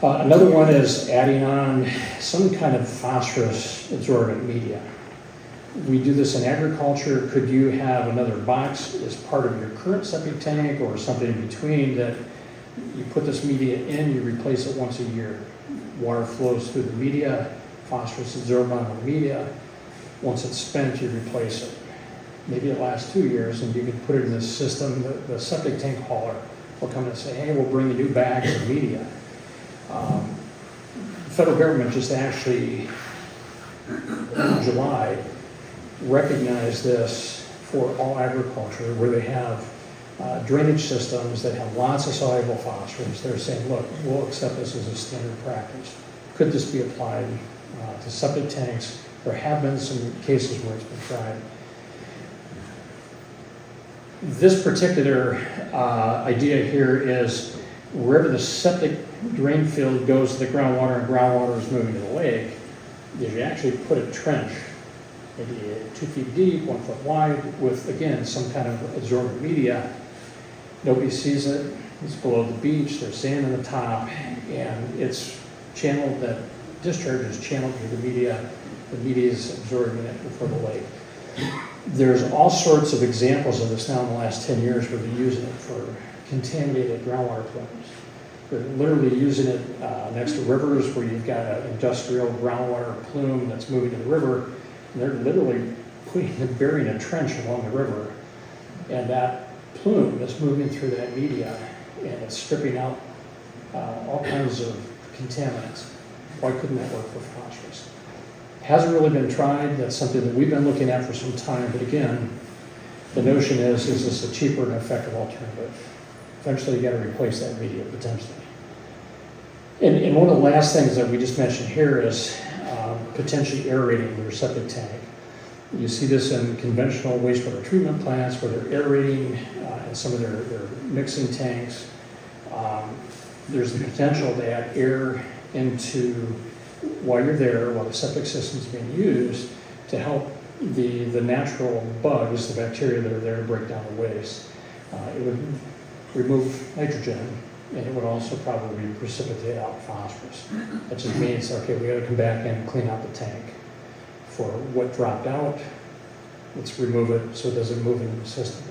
Another one is adding on some kind of phosphorus absorbent media. We do this in agriculture. Could you have another box as part of your current septic tank or something in between that you put this media in, you replace it once a year. Water flows through the media, phosphorus is absorbed on the media. Once it's spent, you replace it. Maybe it lasts 2 years and you can put it in this system. The septic tank hauler will come and say, hey, we'll bring you new bags of media. The federal government just actually, in July, recognized this for all agriculture where they have drainage systems that have lots of soluble phosphorus. They're saying, look, we'll accept this as a standard practice. Could this be applied to septic tanks? There have been some cases where it's been tried. This particular idea here is wherever the septic drain field goes to the groundwater and groundwater is moving to the lake, you actually put a trench, maybe 2 feet deep, 1 foot wide, with, again, some kind of absorbent media. Nobody sees it. It's below the beach. There's sand on the top, and it's channeled, that discharge is channeled through the media. The media is absorbing it before the lake. There's all sorts of examples of this now in the last 10 years where they're using it for contaminated groundwater plumes. They're literally using it next to rivers where you've got an industrial groundwater plume that's moving to the river, and they're literally burying a trench along the river, and that plume is moving through that media, and it's stripping out all kinds of contaminants. Why couldn't that work for phosphorus? Hasn't really been tried. That's something that we've been looking at for some time, but again, the notion is this a cheaper and effective alternative? Eventually you got to replace that media potentially. And one of the last things that we just mentioned here is potentially aerating your septic tank. You see this in conventional wastewater treatment plants where they're aerating in some of their mixing tanks. There's the potential to add air into, while you're there, while the septic system is being used, to help the natural bugs, the bacteria that are there to break down the waste. It would remove nitrogen, and it would also probably precipitate out phosphorus. That just means, okay, we got to come back in and clean out the tank for what dropped out. Let's remove it so it doesn't move into the system.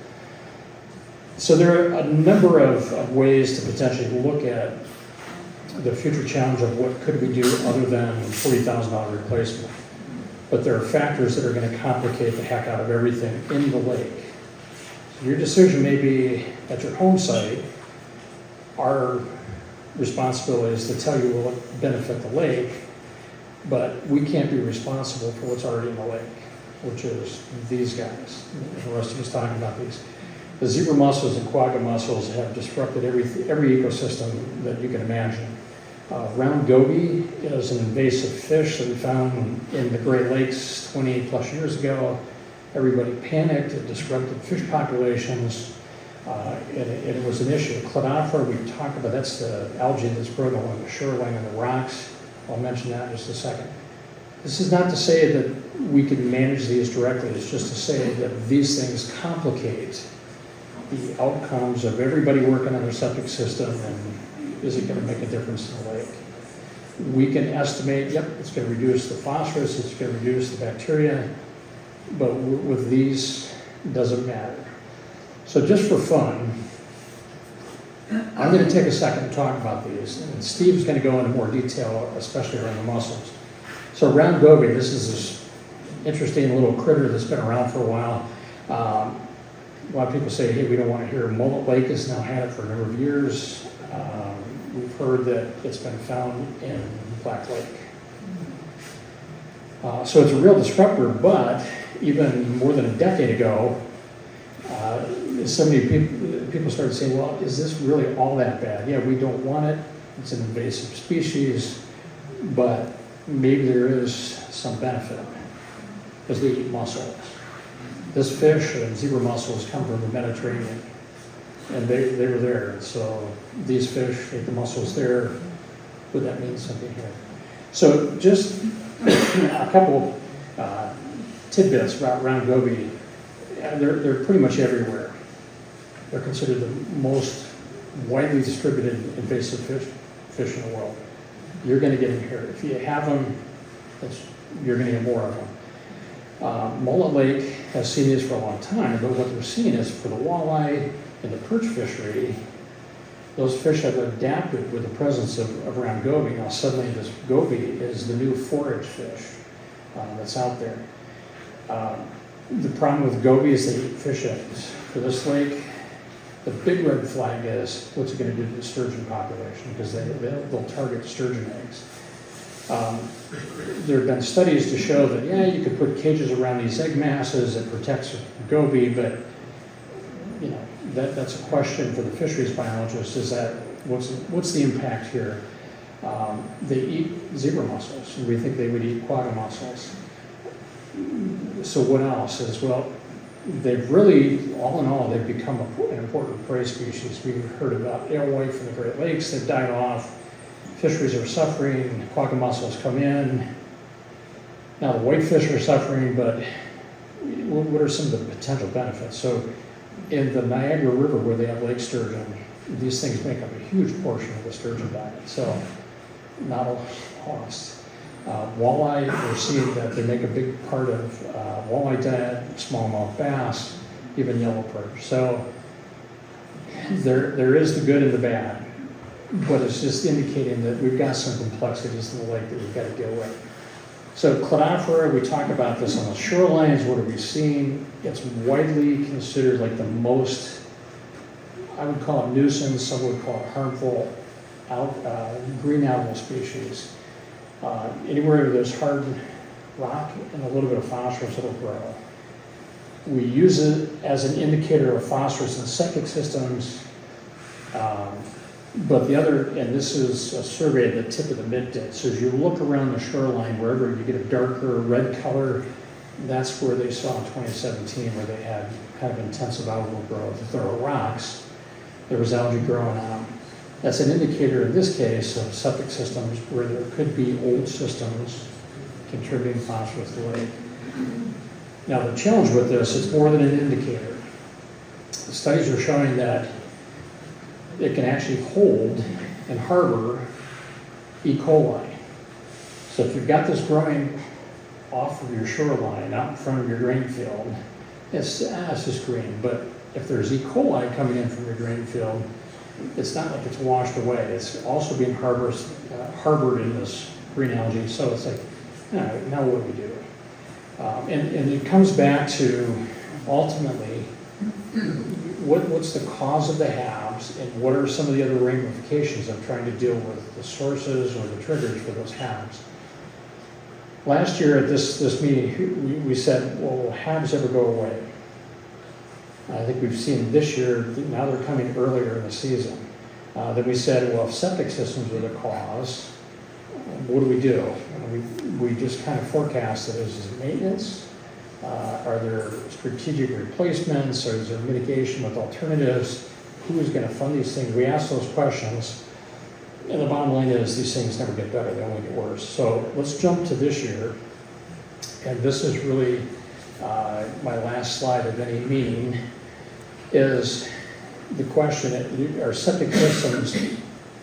So there are a number of ways to potentially look at the future challenge of what could we do other than $40,000 replacement. But there are factors that are going to complicate the heck out of everything in the lake. So your decision may be at your home site. Our responsibility is to tell you will it benefit the lake, but we can't be responsible for what's already in the lake, which is these guys. And Rusty was talking about these. The zebra mussels and quagga mussels have disrupted every ecosystem that you can imagine. Round goby is an invasive fish that we found in the Great Lakes 20 plus years ago. Everybody panicked, it disrupted fish populations, and it was an issue. Cladophora, we talked about, that's the algae that's growing along the shoreline and the rocks. I'll mention that in just a second. This is not to say that we can manage these directly, it's just to say that these things complicate the outcomes of everybody working on their septic system, and is it going to make a difference in the lake? We can estimate, yep, it's going to reduce the phosphorus, it's going to reduce the bacteria, but with these, it doesn't matter. So just for fun, I'm going to take a second to talk about these, and Steve's going to go into more detail, especially around the mussels. So round goby, this is this interesting little critter that's been around for a while. A lot of people say, hey, we don't want to hear Mullet Lake has now had it for a number of years. We've heard that it's been found in Black Lake. So it's a real disruptor, but even more than a decade ago, so many people started saying, well, is this really all that bad? Yeah, we don't want it. It's an invasive species, but maybe there is some benefit because they eat mussels. This fish and zebra mussels come from the Mediterranean, and they were there. So these fish ate the mussels there. Would that mean something here? So just a couple tidbits about round goby. They're pretty much everywhere. They're considered the most widely distributed invasive fish in the world. You're going to get them here. If you have them, you're going to get more of them. Mullet Lake has seen these for a long time, but what they're seeing is for the walleye and the perch fishery, those fish have adapted with the presence of round goby. Now suddenly this goby is the new forage fish that's out there. The problem with goby is they eat fish eggs. For this lake, the big red flag is what's it going to do to the sturgeon population, because they'll target sturgeon eggs. There have been studies to show that, yeah, you could put cages around these egg masses, it protects goby, but you know, that's a question for the fisheries biologist, is that what's the impact here? They eat zebra mussels, and we think they would eat quagga mussels. So what else is, well, they've really, all in all, they've become an important prey species. We've heard about alewife from the Great Lakes, they've died off. Fisheries are suffering, quagga mussels come in. Now the whitefish are suffering, but what are some of the potential benefits? So in the Niagara River where they have lake sturgeon, these things make up a huge portion of the sturgeon diet, so not a lost. Walleye, we're seeing that they make a big part of walleye diet, smallmouth bass, even yellow perch. So there is the good and the bad, but it's just indicating that we've got some complexities in the lake that we've got to deal with. So cladophora, we talk about this on the shorelines. What are we seeing? It's widely considered like the most, I would call it nuisance, some would call it harmful green algal species. Anywhere where there's hard rock and a little bit of phosphorus, it'll grow. We use it as an indicator of phosphorus in septic systems. But the other, and this is a survey at the tip of the mid-ditch, so as you look around the shoreline, wherever you get a darker red color, that's where they saw in 2017, where they had kind of intensive algal growth. If there are rocks, there was algae growing on them. That's an indicator in this case of septic systems where there could be old systems contributing phosphorus to the lake. Now the challenge with this, it's more than an indicator. The studies are showing that it can actually hold and harbor E. coli. So if you've got this growing off of your shoreline, out in front of your grain field, it's just green. But if there's E. coli coming in from your grain field, it's not like it's washed away. It's also being harbored in this green algae. So it's like, now what do we do? And it comes back to ultimately, what's the cause of the HABs, and what are some of the other ramifications of trying to deal with the sources or the triggers for those HABs? Last year at this meeting, we said, well, will HABs ever go away? I think we've seen this year, now they're coming earlier in the season. Then we said, well, if septic systems are the cause, what do? We just kind of forecasted, is it maintenance? Are there strategic replacements, or is there mitigation with alternatives? Who is going to fund these things? We asked those questions, and the bottom line is these things never get better, they only get worse. So let's jump to this year, and this is really my last slide of any meeting, is the question, are septic systems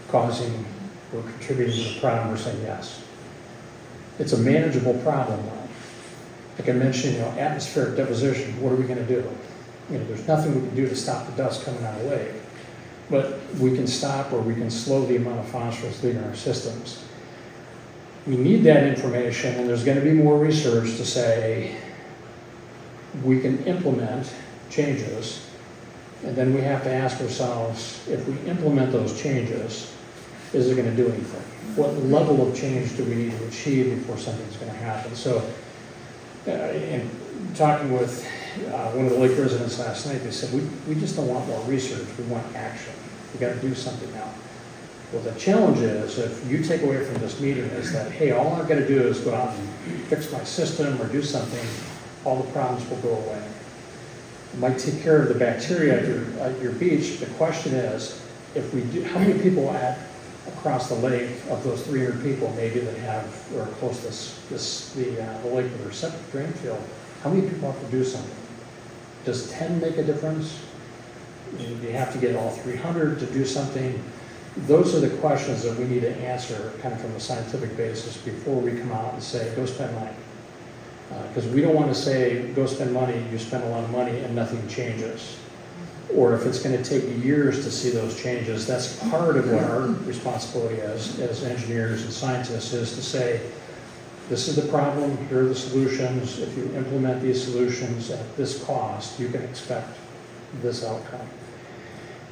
causing or contributing to the problem? We're saying yes. It's a manageable problem now. Like I mentioned, atmospheric deposition, what are we going to do? There's nothing we can do to stop the dust coming out of the lake, but we can stop or we can slow the amount of phosphorus leaving our systems. We need that information, and there's going to be more research to say we can implement changes, and then we have to ask ourselves, if we implement those changes, is it going to do anything? What level of change do we need to achieve before something's going to happen? So, in talking with one of the lake residents last night, they said, we just don't want more research, we want action. We got to do something now. Well, the challenge is, if you take away from this meeting is that, hey, all I've got to do is go out and fix my system or do something, all the problems will go away. It might take care of the bacteria at your beach. The question is, if we do, how many people across the lake, of those 300 people maybe that have, or close to the lake with their septic drain field, how many people have to do something? Does 10 make a difference? Do you have to get all 300 to do something? Those are the questions that we need to answer kind of from a scientific basis before we come out and say, go spend money. Because we don't want to say, go spend money, you spend a lot of money and nothing changes. Or if it's going to take years to see those changes, that's part of what our responsibility as engineers and scientists is to say, this is the problem, here are the solutions. If you implement these solutions at this cost, you can expect this outcome.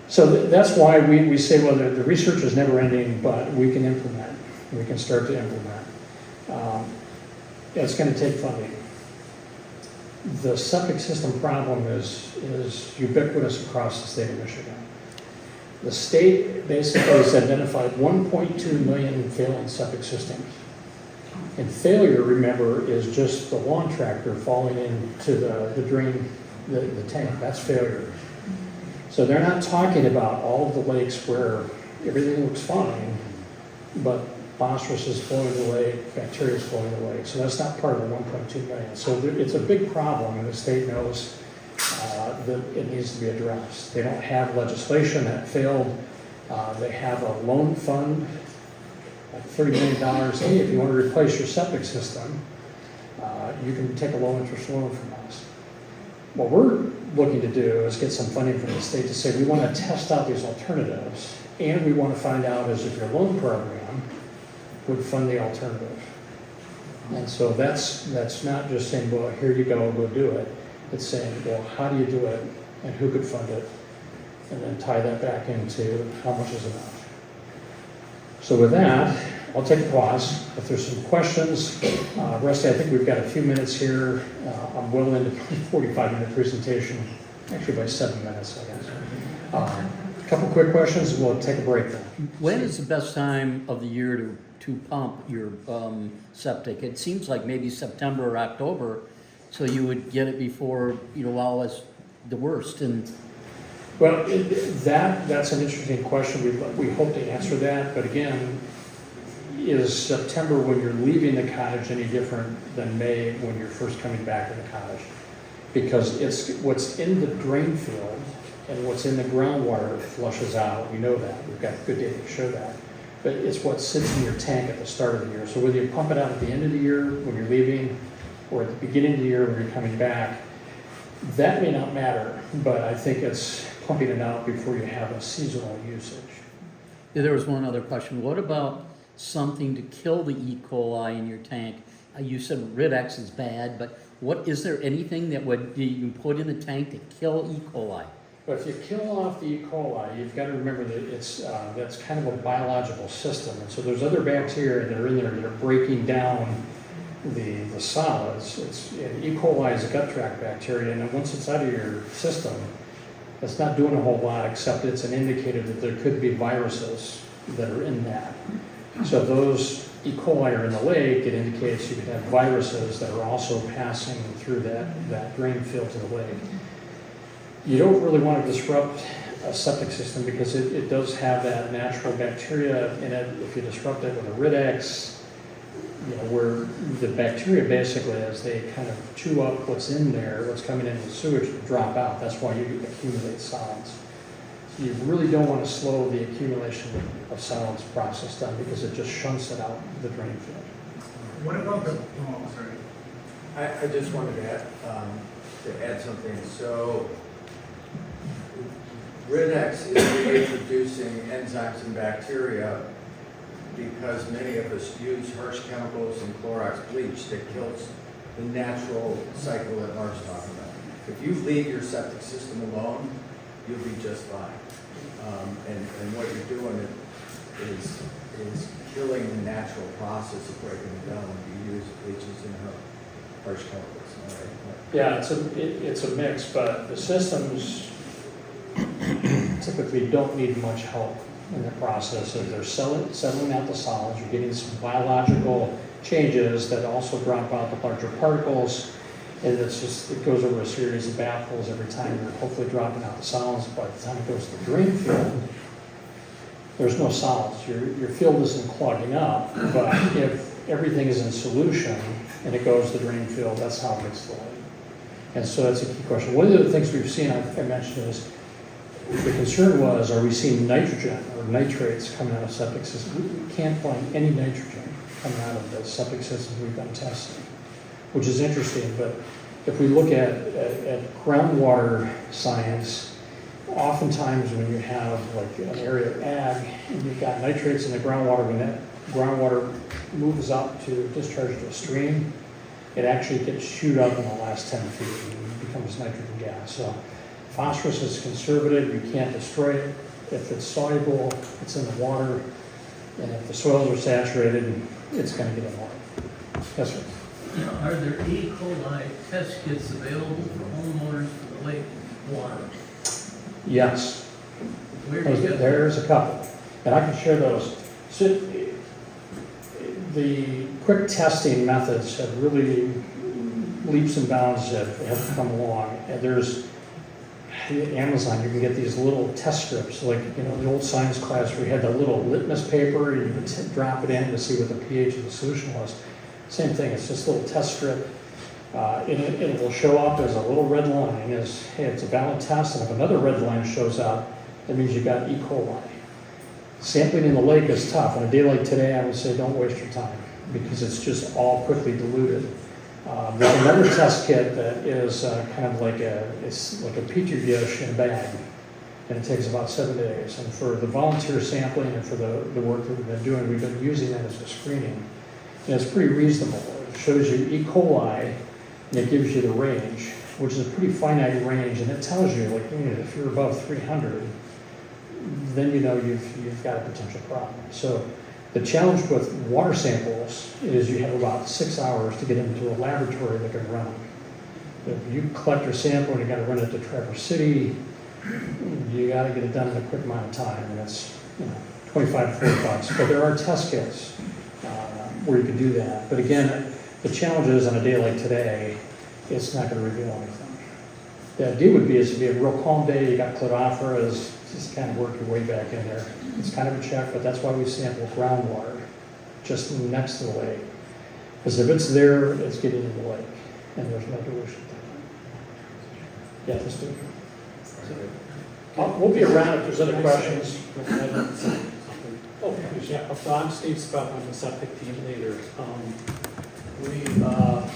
So that's why we say, well, the research is never ending, but we can implement. We can start to implement. It's going to take funding. The septic system problem is ubiquitous across the state of Michigan. The state basically has identified 1.2 million failing septic systems. And failure, remember, is just the lawn tractor falling into the drain, the tank. That's failure. So they're not talking about all of the lakes where everything looks fine, but phosphorus is flowing in the lake, bacteria is flowing in the lake. So that's not part of the 1.2 million. So it's a big problem, and the state knows that it needs to be addressed. They don't have legislation that failed. They have a loan fund, like $30 million. Hey, if you want to replace your septic system, you can take a low interest loan from us. What we're looking to do is get some funding from the state to say we want to test out these alternatives, and we want to find out is if your loan program would fund the alternative. And so that's not just saying, well, here you go do it. It's saying, well, how do you do it, and who could fund it, and then tie that back into how much is enough. So with that, I'll take a pause. If there's some questions, Rusty, I think we've got a few minutes here. I'm well into 45-minute presentation, actually by 7 minutes, I guess. A couple quick questions, and we'll take a break then. When is the best time of the year to pump your septic? It seems like maybe September or October, so you would get it before, all is the worst. And well, that's an interesting question. We hope to answer that, but again, is September when you're leaving the cottage any different than May when you're first coming back to the cottage? Because it's what's in the drain field and what's in the groundwater flushes out. We know that. We've got good data to show that. But it's what sits in your tank at the start of the year. So whether you pump it out at the end of the year when you're leaving or at the beginning of the year when you're coming back, that may not matter, but I think it's pumping it out before you have a seasonal usage. there was one other question. What about something to kill the E. coli in your tank? You said Rid-X is bad, but is there anything that you can put in the tank to kill E. coli? But if you kill off the E. coli, you've got to remember that that's kind of a biological system. And so there's other bacteria that are in there that are breaking down the solids. And E. coli is a gut tract bacteria, and then once it's out of your system, it's not doing a whole lot, except it's an indicator that there could be viruses that are in that. So if those E. coli are in the lake, it indicates you could have viruses that are also passing through that drain field to the lake. You don't really want to disrupt a septic system because it does have that natural bacteria in it. If you disrupt it with a Rid-X, where the bacteria basically, as they kind of chew up what's in there, what's coming into the sewage, will drop out. That's why you accumulate solids. So you really don't want to slow the accumulation of solids process down because it just shunts it out the drain field. What about the, sorry. I just wanted to add something. So Rid-X is reintroducing enzymes and bacteria because many of us use harsh chemicals and Clorox bleach that kills the natural cycle that Mark's talking about. If you leave your septic system alone, you'll be just fine. And what you're doing is killing the natural process of breaking it down when you use bleaches and harsh chemicals. All right? Yeah, it's a mix, but the systems typically don't need much help in the process. As they're settling out the solids, you're getting some biological changes that also drop out the larger particles. And it goes over a series of baffles every time you're hopefully dropping out the solids. By the time it goes to the drain field, there's no solids. Your field isn't clogging up, but if everything is in solution and it goes to the drain field, that's how it gets delayed. And so that's a key question. One of the things we've seen, I mentioned, is the concern was, are we seeing nitrogen or nitrates coming out of septic systems? We can't find any nitrogen coming out of the septic systems we've been testing, which is interesting. But if we look at groundwater science, oftentimes when you have like an area of ag and you've got nitrates in the groundwater, when that groundwater moves up to discharge to a stream, it actually gets chewed up in the last 10 feet and becomes nitrogen gas. So phosphorus is conservative, you can't destroy it. If it's soluble, it's in the water, and if the soils are saturated, it's going to get in water. Yes, sir. Now, are there E. coli test kits available for homeowners for the lake water? Yes. Where do you get them? There's a couple, and I can share those. So, the quick testing methods have really leaps and bounds have come along. And there's Amazon, you can get these little test strips, like the old science class where you had the little litmus paper, and you would drop it in to see what the pH of the solution was. Same thing, it's just a little test strip. And it will show up as a little red line as, hey, it's a valid test, and if another red line shows up, that means you've got E. coli. Sampling in the lake is tough. On a day like today, I would say don't waste your time because it's just all quickly diluted. There's another test kit that is kind of it's like a petri dish in a bag, and it takes about 7 days. And for the volunteer sampling and for the work that we've been doing, we've been using that as a screening. And it's pretty reasonable. It shows you E. coli, and it gives you the range, which is a pretty finite range, and it tells you, like, if you're above 300, then you've got a potential problem. So the challenge with water samples is you have about 6 hours to get into a laboratory that can run them. If you collect your sample and you got to run it to Traverse City, you got to get it done in a quick amount of time, and that's $25 to $40. But there are test kits where you can do that. But again, the challenge is on a day like today, it's not going to reveal anything. The idea would be is to be a real calm day, you got cladophora, just kind of work your way back in there. It's kind of a check, but that's why we sample groundwater just next to the lake. Because if it's there, it's getting in the lake, and there's no dilution. Yeah, let's do it. We'll be around if there's other questions. Oh, please, yeah. So I'm Steve Speth, I'm the septic team leader. We've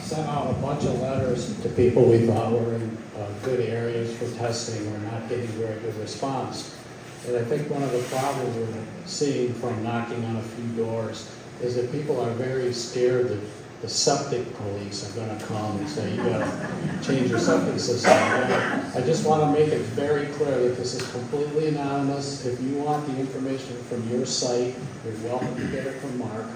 sent out a bunch of letters to people we thought were in good areas for testing. We're not getting very good response. And I think one of the problems we're seeing from knocking on a few doors is that people are very scared that the septic police are going to come and say, you got to change your septic system. I just want to make it very clear that this is completely anonymous. If you want the information from your site, you're welcome to get it from Mark.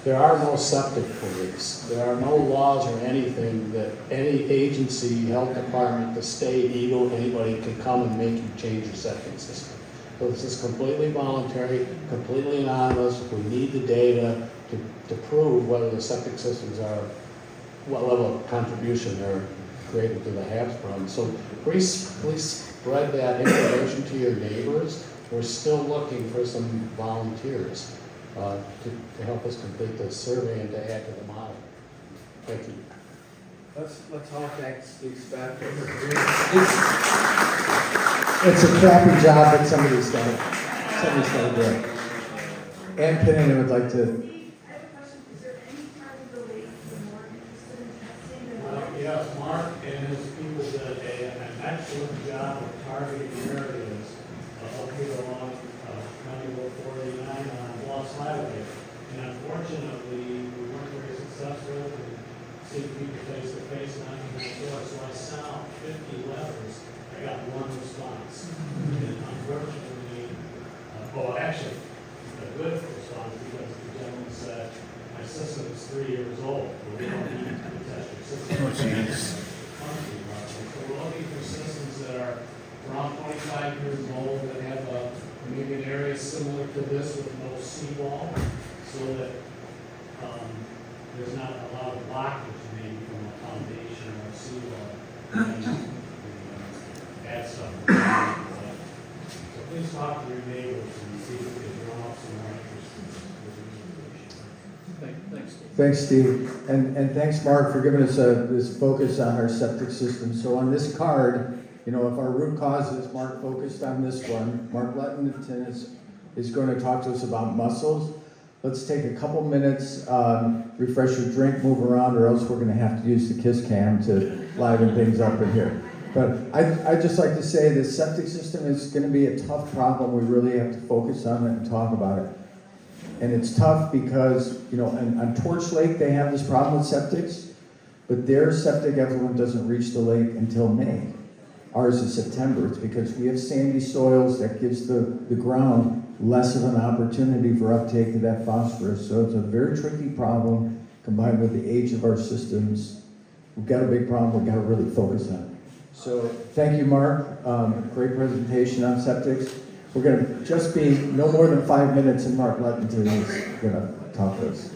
There are no septic police. There are no laws or anything that any agency, health department, the state, Eagle, anybody can come and make you change your septic system. So this is completely voluntary, completely anonymous. We need the data to prove whether the septic systems are, what level of contribution they're creating to the HABs problem. So please spread that information to your neighbors. We're still looking for some volunteers to help us complete the survey and to add to the model. Thank you. Let's all thank Steve Speth. It's a crappy job, but somebody's got to do it. Ann Pinnan would like to. I have a question. Is there any part of the lake you're more interested in testing than Yes, Mark and his people did an excellent job of targeting areas up here along County Road 49 on Lost Highway. actually a good response because the gentleman said, my system is 3 years old, but we don't need to test your system. Oh, jeez. So we're looking for systems that are around 25 years old, that have maybe an area similar to this with no seawall, so that there's not a lot of blockage maybe from a foundation or a seawall. Add stuff. So please talk to your neighbors and see if they draw up some more interest. Thanks. Thanks, Steve. And thanks, Mark, for giving us this focus on our septic system. So on this card, you know, if our root causes, Mark focused on this one. Mark Lettington is going to talk to us about mussels. Let's take a couple minutes, refresh your drink, move around, or else we're going to have to use the kiss cam to liven things up in here. But I'd just like to say the septic system is going to be a tough problem. We really have to focus on it and talk about it. And it's tough because, you know, on Torch Lake, they have this problem with septics, but their septic effluent doesn't reach the lake until May. Ours is September. It's because we have sandy soils that gives the ground less of an opportunity for uptake of that phosphorus. So it's a very tricky problem combined with the age of our systems. We've got a big problem we've got to really focus on. So thank you, Mark. Great presentation on septics. We're going to just be no more than 5 minutes and Mark Lettington is going to talk to us.